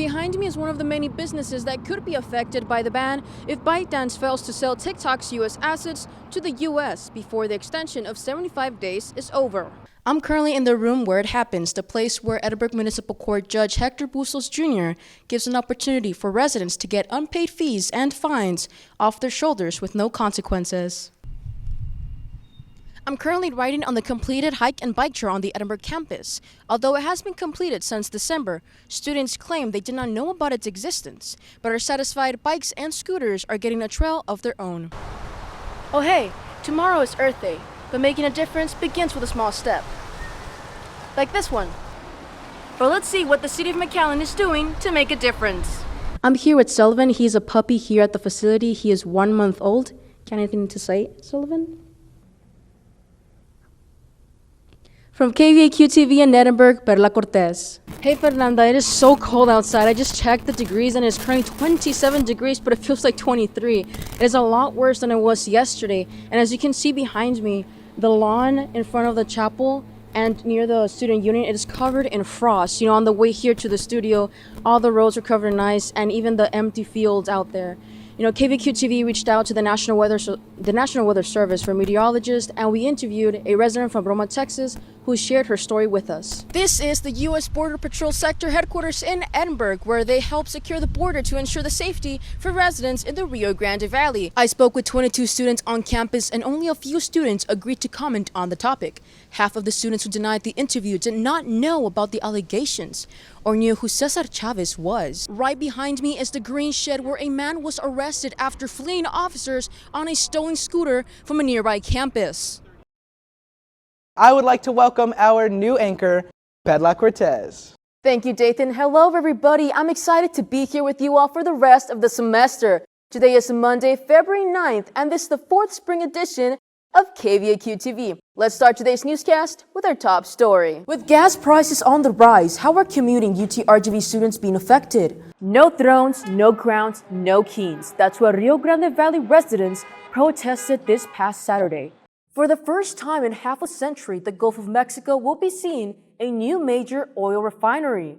Behind me is one of the many businesses that could be affected by the ban if ByteDance fails to sell TikTok's U.S. assets to the U.S. before the extension of 75 days is over. I'm currently in the room where it happens, the place where Edinburgh Municipal Court Judge Hector Bustos Jr. gives an opportunity for residents to get unpaid fees and fines off their shoulders with no consequences. I'm currently riding on the completed hike and bike trail on the Edinburgh campus. Although it has been completed since December, students claim they did not know about its existence, but are satisfied bikes and scooters are getting a trail of their own. Oh hey, tomorrow is Earth Day, but making a difference begins with a small step. Like this one. But let's see what the city of McAllen is doing to make a difference. I'm here with Sullivan. He's a puppy here at the facility. He is 1 month old. Got anything to say, Sullivan? From KVAQ-TV in Edinburgh, Perla Cortez. Hey Fernanda, it is so cold outside. I just checked the degrees and it's currently 27 degrees, but it feels like 23. It is a lot worse than it was yesterday. And as you can see behind me, the lawn in front of the chapel and near the student union, it is covered in frost. You know, on the way here to the studio, all the roads are covered in ice and even the empty fields out there. You know, KVAQ-TV reached out to the National Weather Service for meteorologists, and we interviewed a resident from Roma, Texas, who shared her story with us. This is the U.S. Border Patrol Sector headquarters in Edinburgh, where they help secure the border to ensure the safety for residents in the Rio Grande Valley. I spoke with 22 students on campus, and only a few students agreed to comment on the topic. Half of the students who denied the interview did not know about the allegations or knew who Cesar Chavez was. Right behind me is the green shed where a man was arrested after fleeing officers on a stolen scooter from a nearby campus. I would like to welcome our new anchor, Perla Cortez. Thank you, Dathan. Hello, everybody. I'm excited to be here with you all for the rest of the semester. Today is Monday, February 9th, and this is the 4th spring edition of KVAQ-TV. Let's start today's newscast with our top story. With gas prices on the rise, how are commuting UTRGV students being affected? No thrones, no crowns, no kings. That's what Rio Grande Valley residents protested this past Saturday. For the first time in half a century, the Gulf of Mexico will be seeing a new major oil refinery.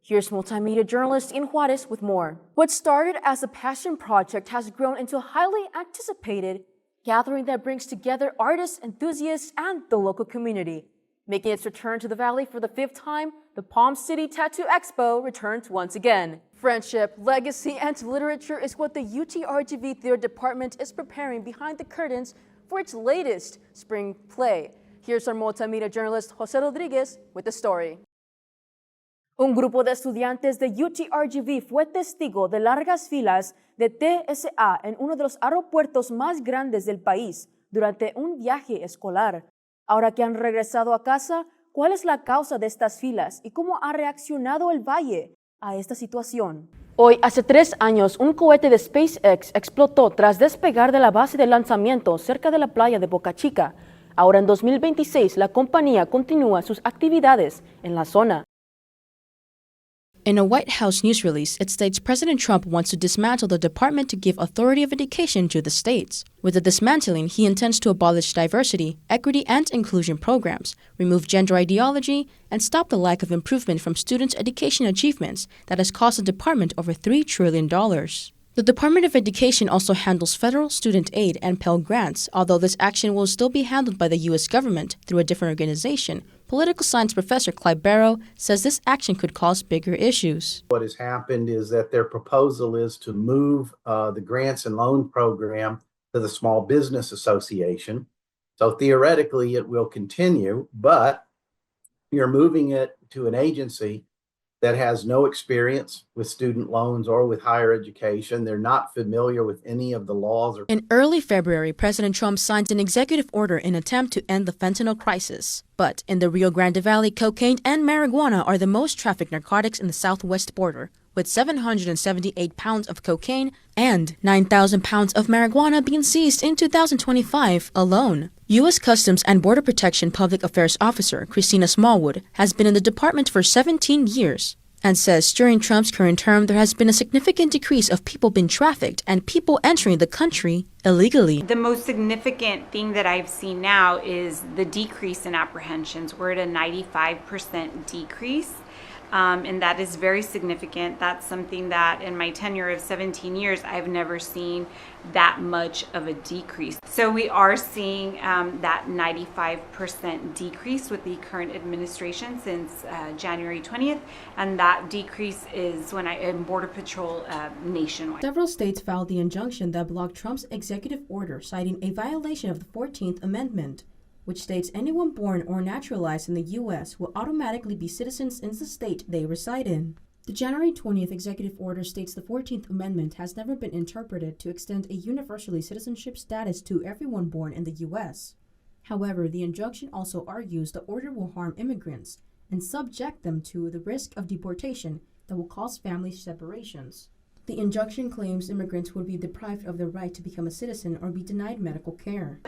Here's multimedia journalist in Juarez with more. What started as a passion project has grown into a highly anticipated gathering that brings together artists, enthusiasts, and the local community. Making its return to the valley for the 5th time, the Palm City Tattoo Expo returns once again. Friendship, legacy, and literature is what the UTRGV Theater Department is preparing behind the curtains for its latest spring play. Here's our multimedia journalist Jose Rodriguez with the story. Un grupo de estudiantes de UTRGV fue testigo de largas filas de TSA en uno de los aeropuertos más grandes del país durante un viaje escolar. Ahora que han regresado a casa, ¿cuál es la causa de estas filas y cómo ha reaccionado el valle a esta situación? Hoy, hace 3 años, un cohete de SpaceX explotó tras despegar de la base de lanzamiento cerca de la playa de Boca Chica. Ahora, en 2026, la compañía continúa sus actividades en la zona. In a White House news release, it states President Trump wants to dismantle the department to give authority of education to the states. With the dismantling, he intends to abolish diversity, equity, and inclusion programs, remove gender ideology, and stop the lack of improvement from students' education achievements that has cost the department over $3 trillion. The Department of Education also handles federal student aid and Pell Grants, although this action will still be handled by the U.S. government through a different organization. Political science professor Clyde Barrow says this action could cause bigger issues. What has happened is that their proposal is to move the grants and loan program to the Small Business Association. So theoretically, it will continue, but you're moving it to an agency that has no experience with student loans or with higher education. They're not familiar with any of the laws. In early February, President Trump signed an executive order in an attempt to end the fentanyl crisis. But in the Rio Grande Valley, cocaine and marijuana are the most trafficked narcotics in the southwest border, with 778 pounds of cocaine and 9,000 pounds of marijuana being seized in 2025 alone. U.S. Customs and Border Protection Public Affairs Officer Christina Smallwood has been in the department for 17 years and says during Trump's current term there has been a significant decrease of people being trafficked and people entering the country illegally. The most significant thing that I've seen now is the decrease in apprehensions. We're at a 95% decrease. and that is very significant. That's something that in my tenure of 17 years, I've never seen that much of a decrease. So we are seeing that 95% decrease with the current administration since January 20th, and that decrease is in Border Patrol nationwide. Several states filed the injunction that blocked Trump's executive order, citing a violation of the 14th Amendment, which states anyone born or naturalized in the U.S. will automatically be citizens in the state they reside in. The January 20th executive order states the 14th Amendment has never been interpreted to extend a universally citizenship status to everyone born in the U.S. However, the injunction also argues the order will harm immigrants and subject them to the risk of deportation that will cause family separations. The injunction claims immigrants would be deprived of their right to become a citizen or be denied medical care.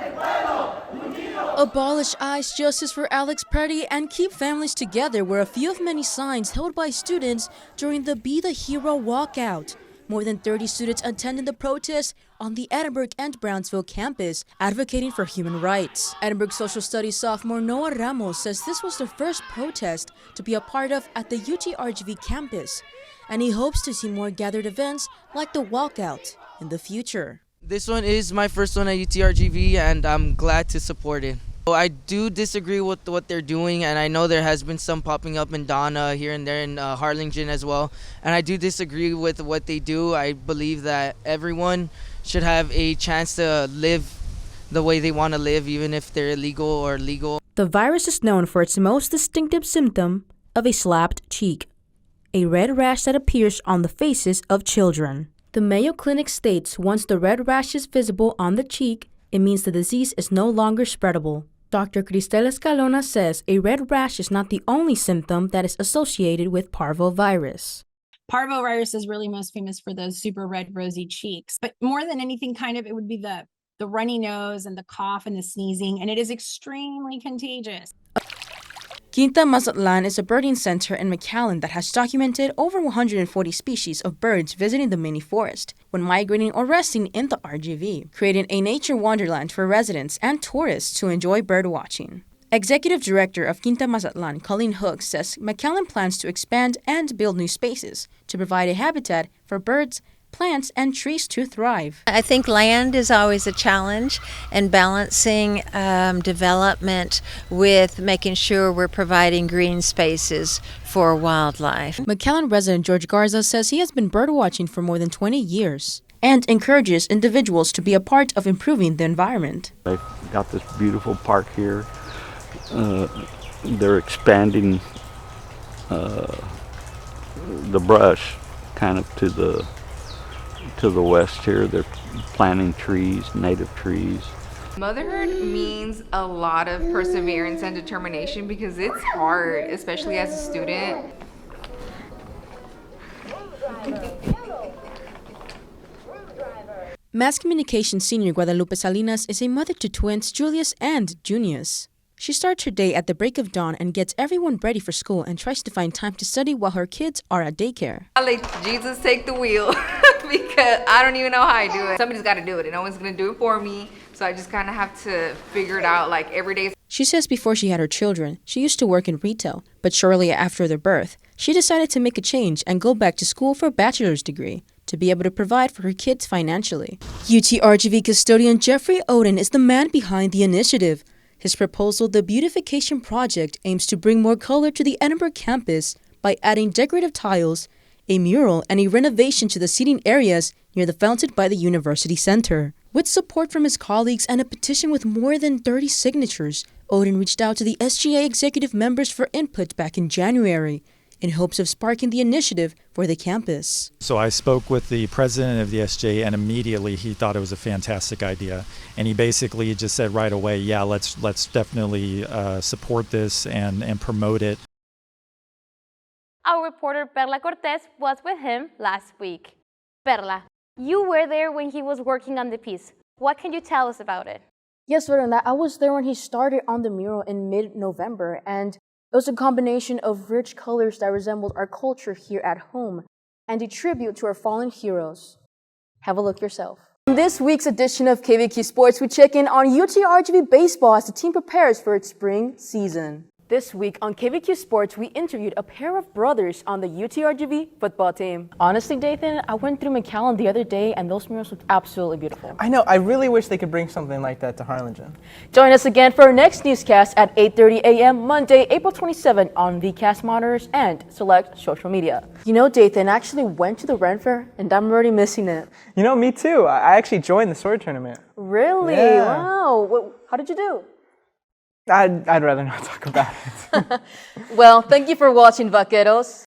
Abolish ICE, justice for Alex Petty, and keep families together were a few of many signs held by students during the Be the Hero walkout. More than 30 students attended the protest on the Edinburgh and Brownsville campus, advocating for human rights. Edinburgh Social Studies sophomore Noah Ramos says this was the first protest to be a part of at the UTRGV campus, and he hopes to see more gathered events like the walkout in the future. This one is my first one at UTRGV, and I'm glad to support it. I do disagree with what they're doing, and I know there has been some popping up in Donna here and there in Harlingen as well, and I do disagree with what they do. I believe that everyone should have a chance to live the way they want to live, even if they're illegal or legal. The virus is known for its most distinctive symptom of a slapped cheek, a red rash that appears on the faces of children. The Mayo Clinic states once the red rash is visible on the cheek, it means the disease is no longer spreadable. Dr. Cristel Escalona says a red rash is not the only symptom that is associated with parvovirus. Parvovirus is really most famous for those super red, rosy cheeks. But more than anything, it would be the runny nose and the cough and the sneezing, and it is extremely contagious. Quinta Mazatlan is a birding center in McAllen that has documented over 140 species of birds visiting the mini forest when migrating or resting in the RGV, creating a nature wonderland for residents and tourists to enjoy bird watching. Executive Director of Quinta Mazatlan, Colleen Hook, says McAllen plans to expand and build new spaces to provide a habitat for birds, plants, and trees to thrive. I think land is always a challenge, and balancing development with making sure we're providing green spaces for wildlife. McAllen resident George Garza says he has been birdwatching for more than 20 years and encourages individuals to be a part of improving the environment. They've got this beautiful park here. They're expanding the brush kind of to the west here. They're planting trees, native trees. Motherhood means a lot of perseverance and determination because it's hard, especially as a student. Mass Communication senior Guadalupe Salinas is a mother to twins Julius and Junius. She starts her day at the break of dawn and gets everyone ready for school and tries to find time to study while her kids are at daycare. I let Jesus take the wheel because I don't even know how I do it. Somebody's got to do it and no one's going to do it for me. So I just kind of have to figure it out like every day. She says before she had her children, she used to work in retail, but shortly after their birth, she decided to make a change and go back to school for a bachelor's degree to be able to provide for her kids financially. UTRGV custodian Jeffrey Oden is the man behind the initiative. His proposal, the Beautification Project, aims to bring more color to the Edinburgh campus by adding decorative tiles, a mural, and a renovation to the seating areas near the fountain by the University Center. With support from his colleagues and a petition with more than 30 signatures, Oden reached out to the SGA executive members for input back in January in hopes of sparking the initiative for the campus. So I spoke with the president of the SJ, and immediately he thought it was a fantastic idea. And he basically just said right away, yeah, let's definitely support this and promote it. Our reporter Perla Cortez was with him last week. Perla, you were there when he was working on the piece. What can you tell us about it? Yes, Verona, I was there when he started on the mural in mid-November, and it was a combination of rich colors that resembled our culture here at home and a tribute to our fallen heroes. Have a look yourself. In this week's edition of KVAQ Sports, we check in on UTRGV baseball as the team prepares for its spring season. This week on KVAQ Sports, we interviewed a pair of brothers on the UTRGV football team. Honestly, Dathan, I went through McAllen the other day and those murals looked absolutely beautiful. I know. I really wish they could bring something like that to Harlingen. Join us again for our next newscast at 8:30 a.m. Monday, April 27 on VCast monitors and select social media. You know, Dathan, I actually went to the Ren Fair and I'm already missing it. You know, me too. I actually joined the sword tournament. Really? Yeah. Wow. How did you do? I'd rather not talk about it. Well, thank you for watching, Vaqueros.